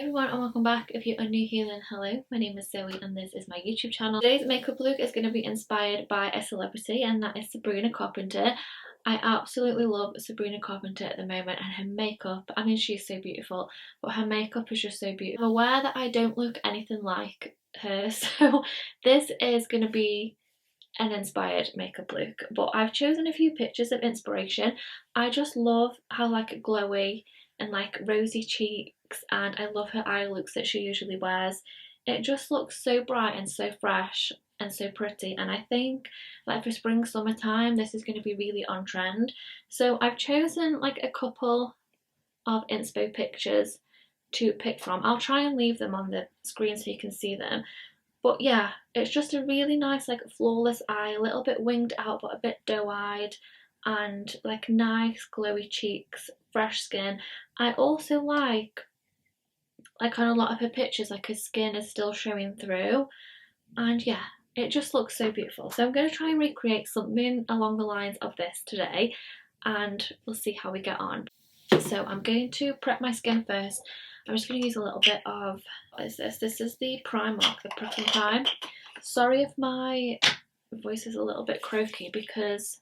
everyone and welcome back. If you are new here then hello, my name is Zoe and this is my YouTube channel. Today's makeup look is going to be inspired by a celebrity and that is Sabrina Carpenter. I absolutely love Sabrina Carpenter at the moment and her makeup, I mean she's so beautiful, but her makeup is just so beautiful. I'm aware that I don't look anything like her, so this is going to be an inspired makeup look, but I've chosen a few pictures of inspiration. I just love how like glowy and like rosy cheeks, and I love her eye looks that she usually wears. It just looks so bright and so fresh and so pretty, and I think like for spring summertime this is going to be really on trend. So I've chosen like a couple of inspo pictures to pick from. I'll try and leave them on the screen so you can see them. But yeah, it's just a really nice like flawless eye, a little bit winged out but a bit doe-eyed, and like nice glowy cheeks, fresh skin. I also like on a lot of her pictures like her skin is still showing through, and yeah, it just looks so beautiful. So I'm going to try and recreate something along the lines of this today and we'll see how we get on. So I'm going to prep my skin first. I'm just going to use a little bit of, what is this? This is the Primark, the Prep and Prime. Sorry if my voice is a little bit croaky because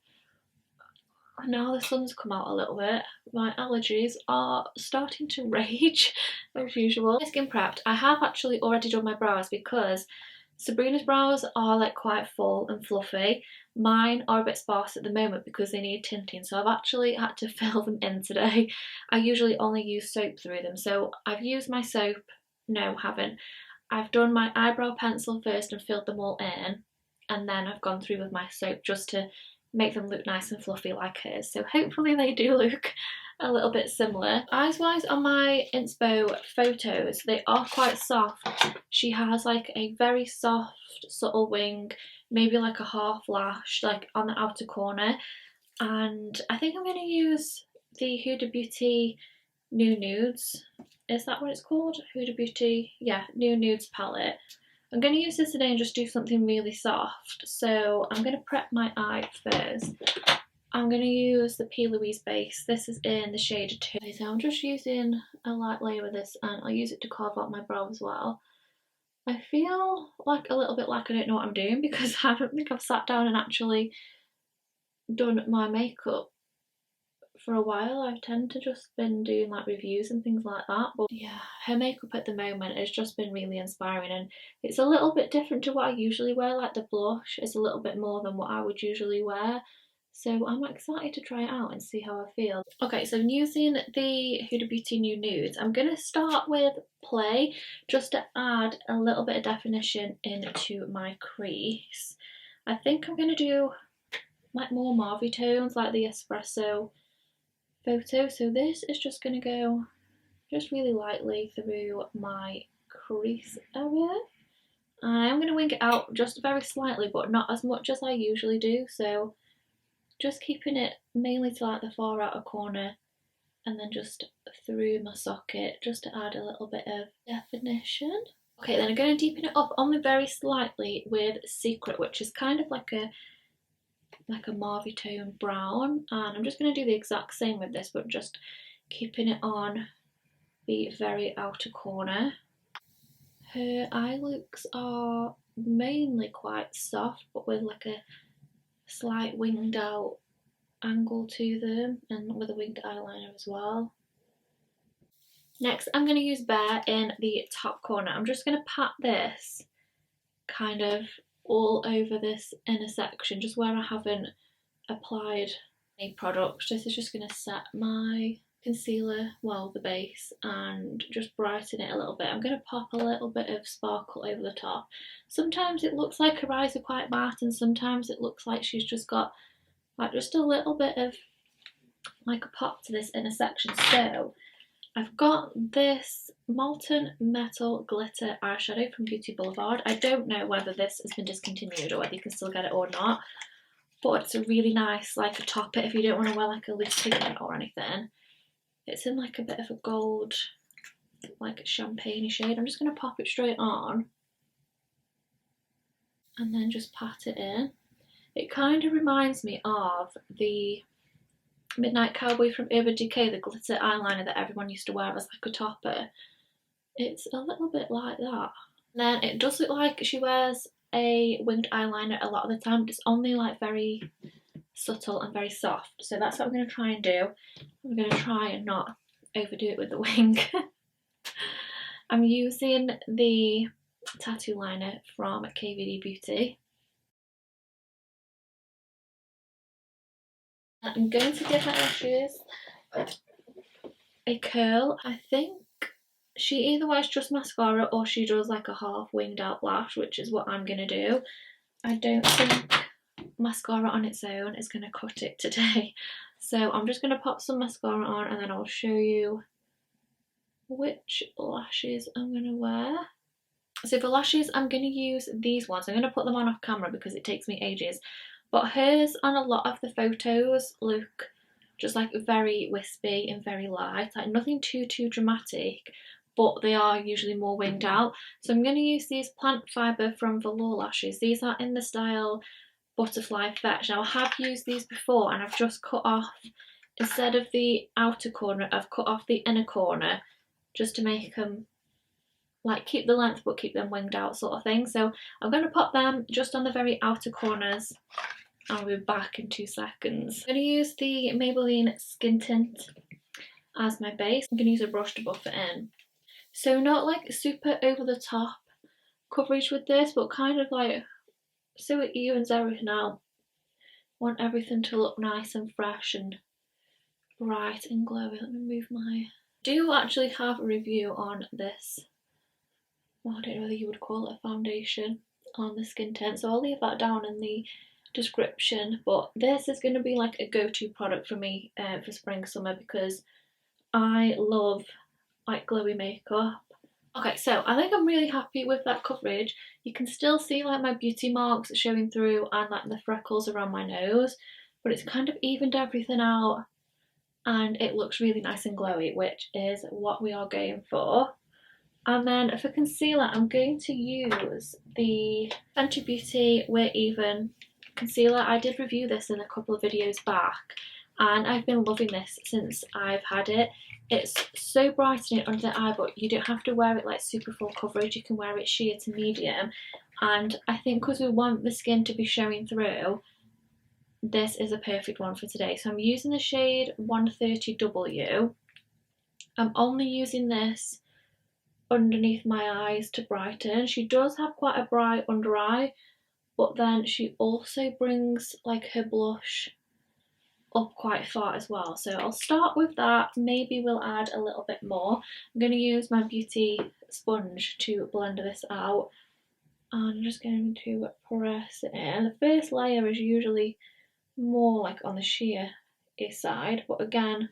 now the sun's come out a little bit. My allergies are starting to rage as usual. Skin prepped. I have actually already done my brows because Sabrina's brows are like quite full and fluffy. Mine are a bit sparse at the moment because they need tinting, so I've actually had to fill them in today. I usually only use soap through them, so I've used my soap. No, haven't. I've done my eyebrow pencil first and filled them all in, and then I've gone through with my soap just to make them look nice and fluffy like hers. So hopefully they do look a little bit similar. Eyes wise on my inspo photos, they are quite soft. She has like a very soft subtle wing, maybe like a half lash like on the outer corner, and I think I'm going to use the Huda Beauty New Nudes. Is that what it's called? Huda Beauty, yeah, New Nudes palette. I'm going to use this today and just do something really soft. So I'm going to prep my eye first. I'm going to use the Louise base. This is in the shade 2. So I'm just using a light layer with this and I'll use it to carve out my brow as well. I feel like a little bit like I don't know what I'm doing because I don't think I've sat down and actually done my makeup for a while. I've tended to just been doing like reviews and things like that, but yeah, her makeup at the moment has just been really inspiring and it's a little bit different to what I usually wear. Like the blush is a little bit more than what I would usually wear, so I'm excited to try it out and see how I feel. Okay, so I'm using the Huda Beauty New Nudes. I'm going to start with Play just to add a little bit of definition into my crease. I think I'm going to do like more mauve tones like the espresso photo, so this is just going to go just really lightly through my crease area. I'm going to wing it out just very slightly but not as much as I usually do, so just keeping it mainly to like the far outer corner and then just through my socket just to add a little bit of definition. Okay, then I'm going to deepen it up only very slightly with Secret, which is kind of like a mauve tone brown, and I'm just going to do the exact same with this but just keeping it on the very outer corner. Her eye looks are mainly quite soft but with like a slight winged out angle to them and with a winged eyeliner as well. Next I'm going to use Bare in the top corner. I'm just going to pat this kind of all over this inner section just where I haven't applied any product. This is just going to set my concealer, well the base, and just brighten it a little bit. I'm going to pop a little bit of sparkle over the top. Sometimes it looks like her eyes are quite matte and sometimes it looks like she's just got like just a little bit of like a pop to this inner section. So I've got this Molten Metal Glitter eyeshadow from Beauty Boulevard. I don't know whether this has been discontinued or whether you can still get it or not, but it's a really nice like a top it if you don't want to wear like a loose pigment or anything. It's in like a bit of a gold like champagne shade. I'm just going to pop it straight on and then just pat it in. It kind of reminds me of the Midnight Cowboy from Urban Decay, the glitter eyeliner that everyone used to wear as like a topper. it's a little bit like that. And then it does look like she wears a winged eyeliner a lot of the time, but it's only like very subtle and very soft. So that's what I'm going to try and do. I'm going to try and not overdo it with the wing. I'm using the tattoo liner from KVD Beauty. I'm going to give my lashes a curl. I think she either wears just mascara or she does like a half winged out lash, which is what I'm going to do. I don't think mascara on its own is going to cut it today. So I'm just going to pop some mascara on and then I'll show you which lashes I'm going to wear. So for lashes, I'm going to use these ones. I'm going to put them on off camera because it takes me ages. But hers on a lot of the photos look just like very wispy and very light. Like nothing too dramatic, but they are usually more winged out. So I'm going to use these plant fibre from Velour lashes. These are in the style Butterfly Fetch. Now I have used these before and I've just cut off, instead of the outer corner, I've cut off the inner corner just to make them like keep the length but keep them winged out sort of thing. So I'm going to pop them just on the very outer corners. I'll be back in 2 seconds. I'm going to use the Maybelline Skin Tint as my base. I'm going to use a brush to buff it in. So not like super over the top coverage with this, but kind of like so it evens everything out. I want everything to look nice and fresh and bright and glowy. Let me move my... I do actually have a review on this. Well, I don't know whether you would call it a foundation on the Skin Tint, so I'll leave that down in the description. But this is going to be like a go-to product for me for spring summer because I love like glowy makeup. Okay, so I think I'm really happy with that coverage. You can still see like my beauty marks showing through and like the freckles around my nose, but it's kind of evened everything out and it looks really nice and glowy, which is what we are going for. And then for concealer, I'm going to use the Fenty Beauty We're Even concealer. I did review this in a couple of videos back and I've been loving this since I've had it. It's so brightening under the eye, but you don't have to wear it like super full coverage. You can wear it sheer to medium. And I think because we want the skin to be showing through, this is a perfect one for today. So I'm using the shade 130W. I'm only using this underneath my eyes to brighten. She does have quite a bright under eye, but then she also brings like her blush up quite far as well. So I'll start with that. Maybe we'll add a little bit more. I'm going to use my beauty sponge to blend this out. And I'm just going to press it in. The first layer is usually more like on the sheer side, but again,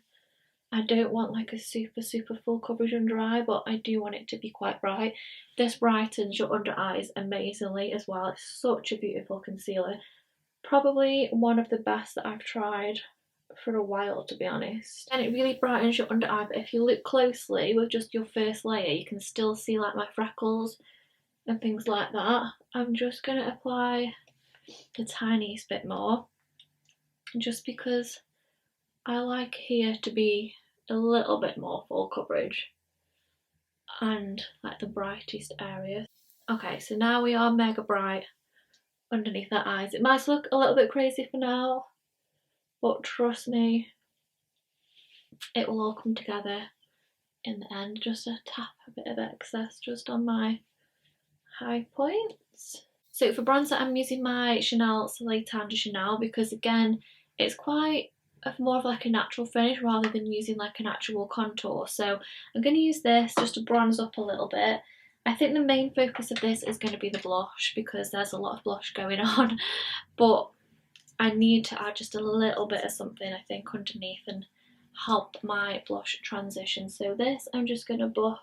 I don't want like a super full coverage under eye, but I do want it to be quite bright. This brightens your under eyes amazingly as well. It's such a beautiful concealer. Probably one of the best that I've tried for a while, to be honest. And it really brightens your under eye, but if you look closely with just your first layer, you can still see like my freckles and things like that. I'm just going to apply the tiniest bit more, just because I like here to be a little bit more full coverage and like the brightest area. Okay, so now we are mega bright underneath our eyes. It might look a little bit crazy for now, but trust me, it will all come together in the end. Just a tap a bit of excess just on my high points. So for bronzer, I'm using my Chanel Soleil Tan de Chanel because again, it's quite more of like a natural finish rather than using like an actual contour. So I'm going to use this just to bronze up a little bit. I think the main focus of this is going to be the blush because there's a lot of blush going on, but I need to add just a little bit of something I think underneath and help my blush transition. So this I'm just going to buff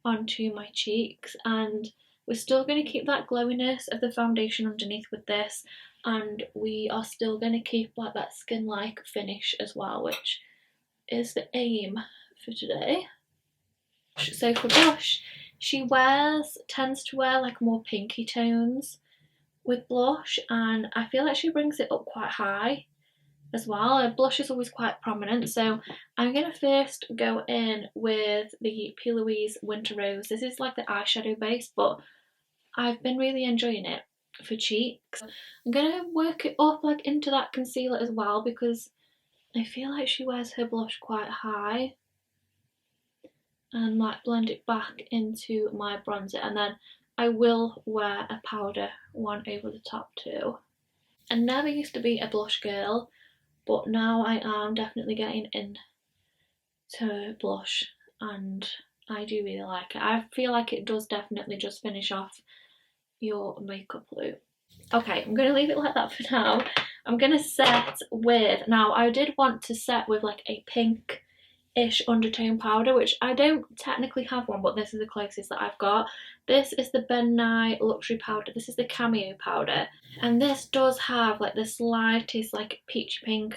onto my cheeks, and we're still going to keep that glowiness of the foundation underneath with this, and we are still going to keep like that skin-like finish as well, which is the aim for today. So for blush, she tends to wear like more pinky tones with blush, and I feel like she brings it up quite high. as well. A blush is always quite prominent, so I'm going to first go in with the Louise Winter Rose. This is like the eyeshadow base, but I've been really enjoying it for cheeks. I'm going to work it up like into that concealer as well, because I feel like she wears her blush quite high, and like blend it back into my bronzer, and then I will wear a powder one over the top too. I never used to be a blush girl, but now I am definitely getting into blush, and I do really like it. I feel like it does definitely just finish off your makeup look. Okay, I'm going to leave it like that for now. I'm going to set with, now I did want to set with like a pink-ish undertone powder, which I don't technically have one, but this is the closest that I've got. This is the Nye Luxury Powder. This is the Cameo Powder, and this does have like the slightest like peach pink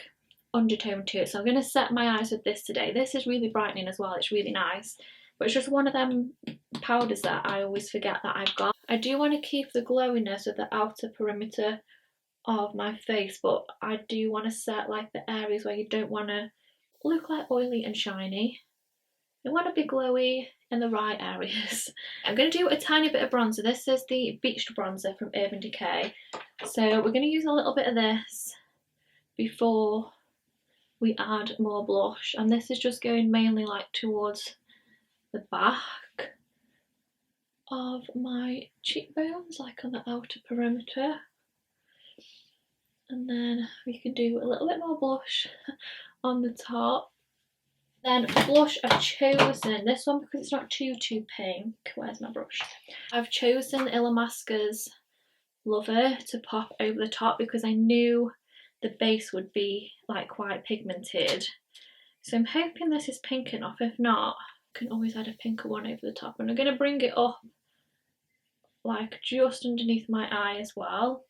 undertone to it, so I'm going to set my eyes with this today. This is really brightening as well, it's really nice, but it's just one of them powders that I always forget that I've got. I do want to keep the glowiness of the outer perimeter of my face, but I do want to set like the areas where you don't want to look like oily and shiny. You want to be glowy in the right areas. I'm going to do a tiny bit of bronzer. This is the Beached bronzer from Urban Decay. So we're going to use a little bit of this before we add more blush, and this is just going mainly like towards the back of my cheekbones, like on the outer perimeter, and then we can do a little bit more blush on the top. Then blush, I've chosen this one because it's not too pink. Where's my brush? I've chosen Illamasqua's Lover to pop over the top because I knew the base would be like quite pigmented. So I'm hoping this is pink enough. If not, I can always add a pinker one over the top. And I'm going to bring it up like just underneath my eye as well.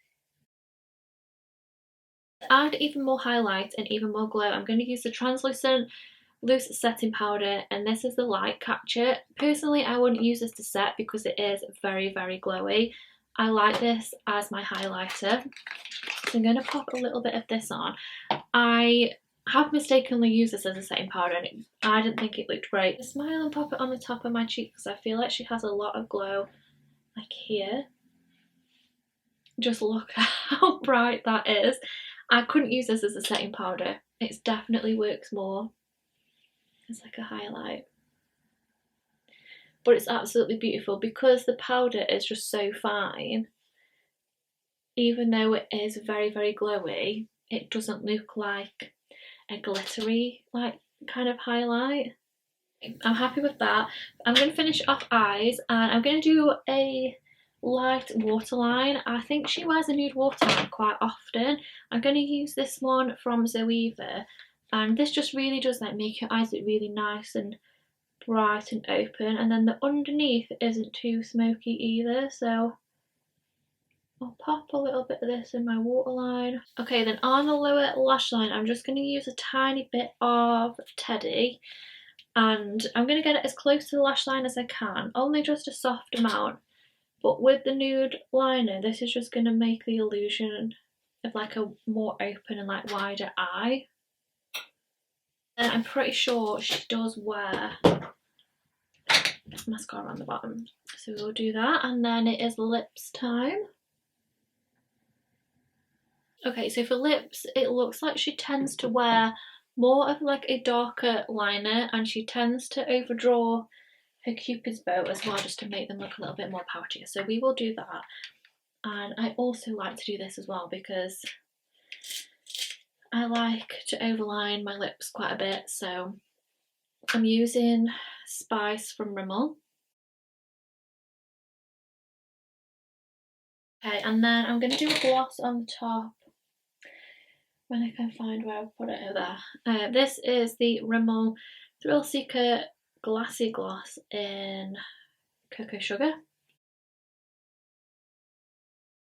To add even more highlight and even more glow, I'm going to use the translucent loose setting powder, and this is the Light Catcher. Personally, I wouldn't use this to set because it is very glowy. I like this as my highlighter, so I'm going to pop a little bit of this on. I have mistakenly used this as a setting powder and I didn't think it looked great. Smile and pop it on the top of my cheek because I feel like she has a lot of glow like here. Just look at how bright that is. I couldn't use this as a setting powder. It definitely works more as like a highlight. But it's absolutely beautiful because the powder is just so fine. Even though it is very glowy, it doesn't look like a glittery like kind of highlight. I'm happy with that. I'm going to finish off eyes, and I'm going to do a light waterline. I think she wears a nude waterline quite often. I'm going to use this one from Zoeva, and this just really does like make your eyes look really nice and bright and open, and then the underneath isn't too smoky either, so I'll pop a little bit of this in my waterline. Okay, then on the lower lash line, I'm just going to use a tiny bit of Teddy, and I'm going to get it as close to the lash line as I can, only just a soft amount. But with the nude liner, this is just going to make the illusion of like a more open and like wider eye. And I'm pretty sure she does wear mascara on the bottom, so we'll do that, and then it is lips time. Okay, so for lips, it looks like she tends to wear more of like a darker liner, and she tends to overdraw her Cupid's bow as well, just to make them look a little bit more pouchier. So we will do that. And I also like to do this as well because I like to overline my lips quite a bit. So I'm using Spice from Rimmel. Okay, and then I'm going to do a gloss on the top when I can find where I put it over there. This is the Rimmel Thrill Seeker Glassy Gloss in Cocoa Sugar.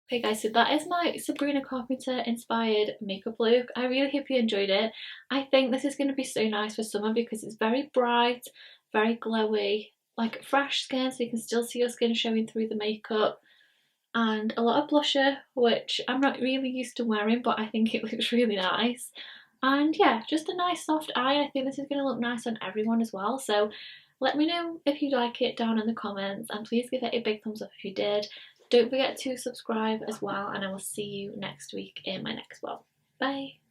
Okay guys, so that is my Sabrina Carpenter inspired makeup look. I really hope you enjoyed it. I think this is going to be so nice for summer because it's very bright, very glowy, like fresh skin, so you can still see your skin showing through the makeup, and a lot of blusher, which I'm not really used to wearing, but I think it looks really nice. And yeah, just a nice soft eye. I think this is going to look nice on everyone as well. So let me know if you like it down in the comments, and please give it a big thumbs up if you did. Don't forget to subscribe as well, and I will see you next week in my next vlog. Bye!